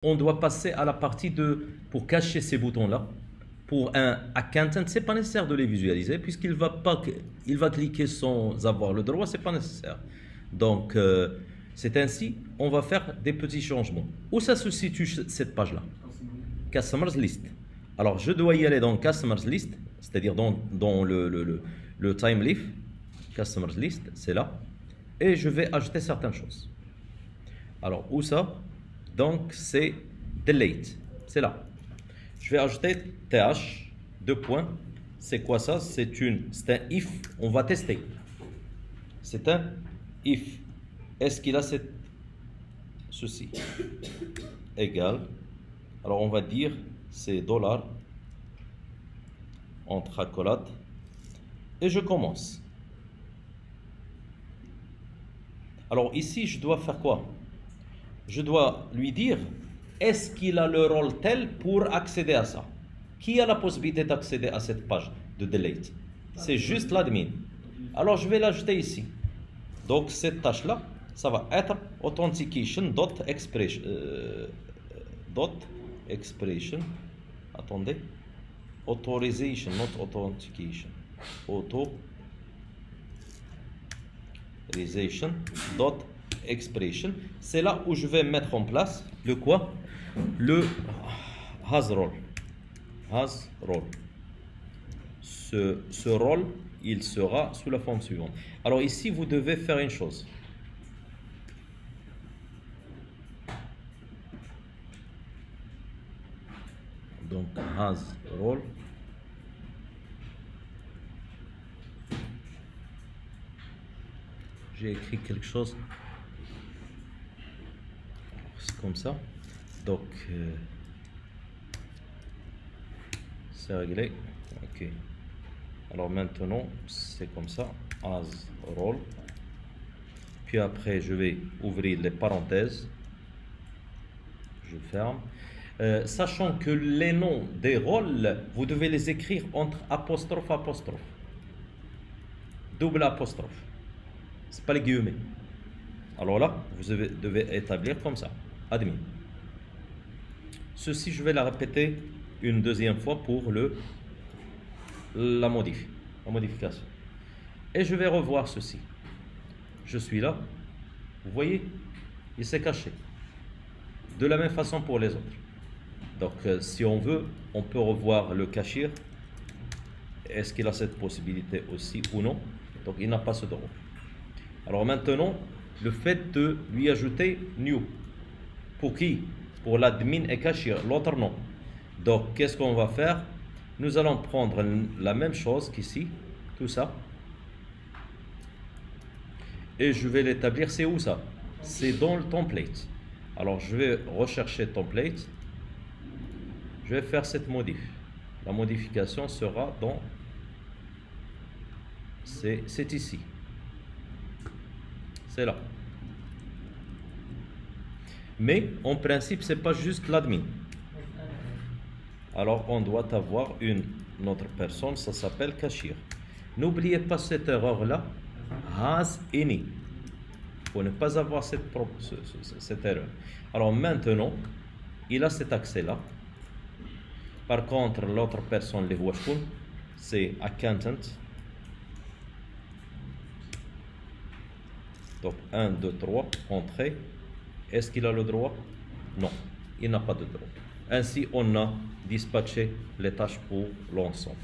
On doit passer à la partie pour cacher ces boutons-là. Pour un accountant, ce n'est pas nécessaire de les visualiser puisqu'il va cliquer sans avoir le droit, ce n'est pas nécessaire. Donc, c'est ainsi, on va faire des petits changements. Où ça se situe cette page-là? Customers List. Alors, je dois y aller dans Customers List, c'est-à-dire dans le time leaf. Customers List, c'est là. Et je vais ajouter certaines choses. Alors, où ça? Donc, c'est delete. C'est là. Je vais ajouter th, 2 points. C'est quoi ça? C'est un if. On va tester. C'est un if. Est-ce qu'il a ceci? Égal. Alors, on va dire c'est $, entre accolades. Et je commence. Alors, ici, je dois faire quoi? Je dois lui dire, est-ce qu'il a le rôle tel pour accéder à ça? Qui a la possibilité d'accéder à cette page de delete? C'est juste l'admin. Alors, je vais l'ajouter ici. Donc, cette tâche-là, ça va être authentication.expression. Attendez. Authorization, not authentication. Authorization.expression. C'est là où je vais mettre en place le quoi? Le has role. Ce rôle, il sera sous la forme suivante. Alors ici, vous devez faire une chose. Donc, has role. J'ai écrit quelque chose. C'est comme ça. Donc, c'est réglé. Ok. Alors maintenant, c'est comme ça. As role. Puis après, je vais ouvrir les parenthèses. Je ferme. Sachant que les noms des rôles, vous devez les écrire entre apostrophe, apostrophe. Double apostrophe. C'est pas les guillemets. Alors là, vous devez établir comme ça. Admin. Ceci, je vais la répéter une deuxième fois pour la modification. Et je vais revoir ceci. Je suis là. Vous voyez, il s'est caché. De la même façon pour les autres. Donc, si on veut, on peut revoir le cachir. Est-ce qu'il a cette possibilité aussi ou non? Donc, il n'a pas ce droit. Alors maintenant, le fait de lui ajouter new. Pour qui? Pour l'admin et cachir. L'autre non. Donc, qu'est-ce qu'on va faire? Nous allons prendre la même chose qu'ici. Tout ça. Et je vais l'établir. C'est où ça? C'est dans le template. Alors, je vais rechercher template. Je vais faire cette modif. La modification sera dans... C'est ici. C'est là. Mais, en principe, ce n'est pas juste l'admin. Alors, on doit avoir une autre personne, ça s'appelle cachir. N'oubliez pas cette erreur-là. Has any. Pour ne pas avoir cette erreur. Alors, maintenant, il a cet accès-là. Par contre, l'autre personne, les voit, c'est accountant. Donc, 1, 2, 3, entrée. Est-ce qu'il a le droit? Non, il n'a pas de droit. Ainsi, on a dispatché les tâches pour l'ensemble.